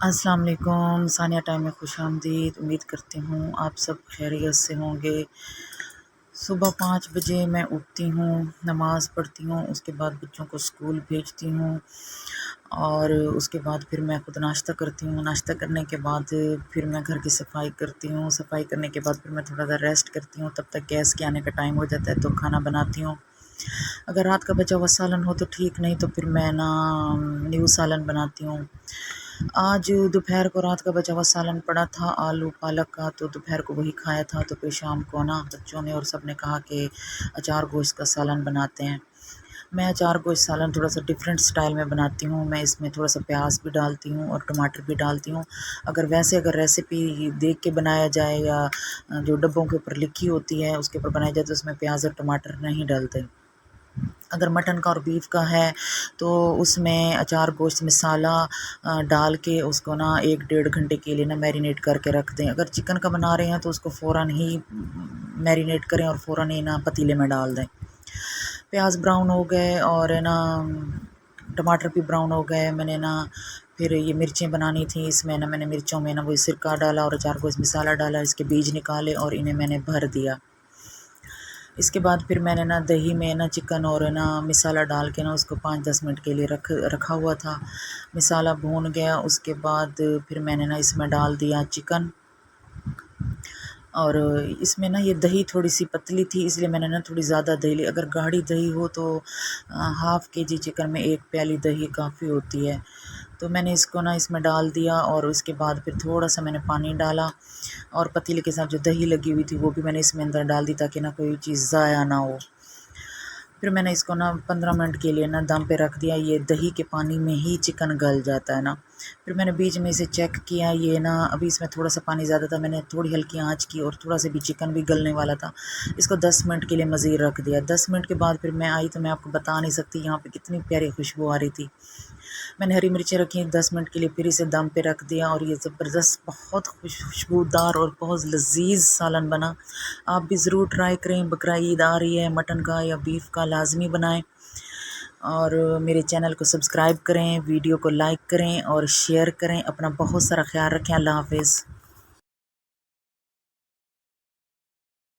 अस्सलाम वालेकुम। सानिया टाइम में खुशामदीद। उम्मीद करती हूँ आप सब खैरियत से होंगे। सुबह 5 बजे मैं उठती हूँ, नमाज़ पढ़ती हूँ, उसके बाद बच्चों को स्कूल भेजती हूँ और उसके बाद फिर मैं खुद नाश्ता करती हूँ। नाश्ता करने के बाद फिर मैं घर की सफाई करती हूँ। सफाई करने के बाद फिर मैं थोड़ा सा रेस्ट करती हूँ। तब तक गैस के आने का टाइम हो जाता है तो खाना बनाती हूँ। अगर रात का बचा हुआ सालन हो तो ठीक, नहीं तो फिर मैं ना न्यू सालन बनाती हूँ। आज दोपहर को रात का बचा हुआ सालन पड़ा था आलू पालक का, तो दोपहर को वही खाया था। तो फिर शाम को ना बच्चों ने और सब ने कहा कि अचार गोश्त का सालन बनाते हैं। मैं अचार गोश्त सालन थोड़ा सा डिफरेंट स्टाइल में बनाती हूँ। मैं इसमें थोड़ा सा प्याज भी डालती हूँ और टमाटर भी डालती हूँ। अगर रेसिपी देख के बनाया जाए या जो डब्बों के ऊपर लिखी होती है उसके ऊपर बनाया जाए तो उसमें प्याज और टमाटर नहीं डालते। अगर मटन का और बीफ का है तो उसमें अचार गोश्त मसाला डाल के उसको ना 1 डेढ़ घंटे के लिए ना मैरिनेट करके रख दें। अगर चिकन का बना रहे हैं तो उसको फ़ौरन ही मैरिनेट करें और फ़ौरन ही ना पतीले में डाल दें। प्याज ब्राउन हो गए और है ना टमाटर भी ब्राउन हो गए। मैंने ना फिर ये मिर्चें बनानी थी, इसमें ना मैंने मिर्चों में ना वही सिरका डाला और अचार गोश्त मसाला डाला, इसके बीज निकाले और इन्हें मैंने भर दिया। इसके बाद फिर मैंने ना दही में ना चिकन और ना मसाला डाल के ना उसको 5-10 मिनट के लिए रखा हुआ था। मसाला भून गया उसके बाद फिर मैंने ना इसमें डाल दिया चिकन। और इसमें ना ये दही थोड़ी सी पतली थी इसलिए मैंने ना थोड़ी ज़्यादा दही ली। अगर गाढ़ी दही हो तो हाफ़ केजी चिकन में 1 प्याली दही काफ़ी होती है। तो मैंने इसको ना इसमें डाल दिया और उसके बाद फिर थोड़ा सा मैंने पानी डाला और पतीले के साथ जो दही लगी हुई थी वो भी मैंने इसमें अंदर डाल दी ताकि ना कोई चीज़ ज़ाया ना हो। फिर मैंने इसको ना 15 मिनट के लिए ना दम पे रख दिया। ये दही के पानी में ही चिकन गल जाता है ना। फिर मैंने बीच में इसे चेक किया, ये ना अभी इसमें थोड़ा सा पानी ज़्यादा था। मैंने थोड़ी हल्की आंच की और थोड़ा सा भी चिकन भी गलने वाला था। इसको 10 मिनट के लिए मज़ीद रख दिया। 10 मिनट के बाद फिर मैं आई तो मैं आपको बता नहीं सकती यहाँ पे कितनी प्यारी खुशबू आ रही थी। मैंने हरी मिर्चें रखी 10 मिनट के लिए, फिर इसे दम पे रख दिया और ये ज़बरदस्त बहुत खुशबूदार और बहुत लजीज सालन बना। आप भी ज़रूर ट्राई करें। बकरा ईद आ रही है, मटन का या बीफ का लाजमी बनाएं और मेरे चैनल को सब्सक्राइब करें, वीडियो को लाइक करें और शेयर करें। अपना बहुत सारा ख्याल रखें। अल्लाह हाफिज़।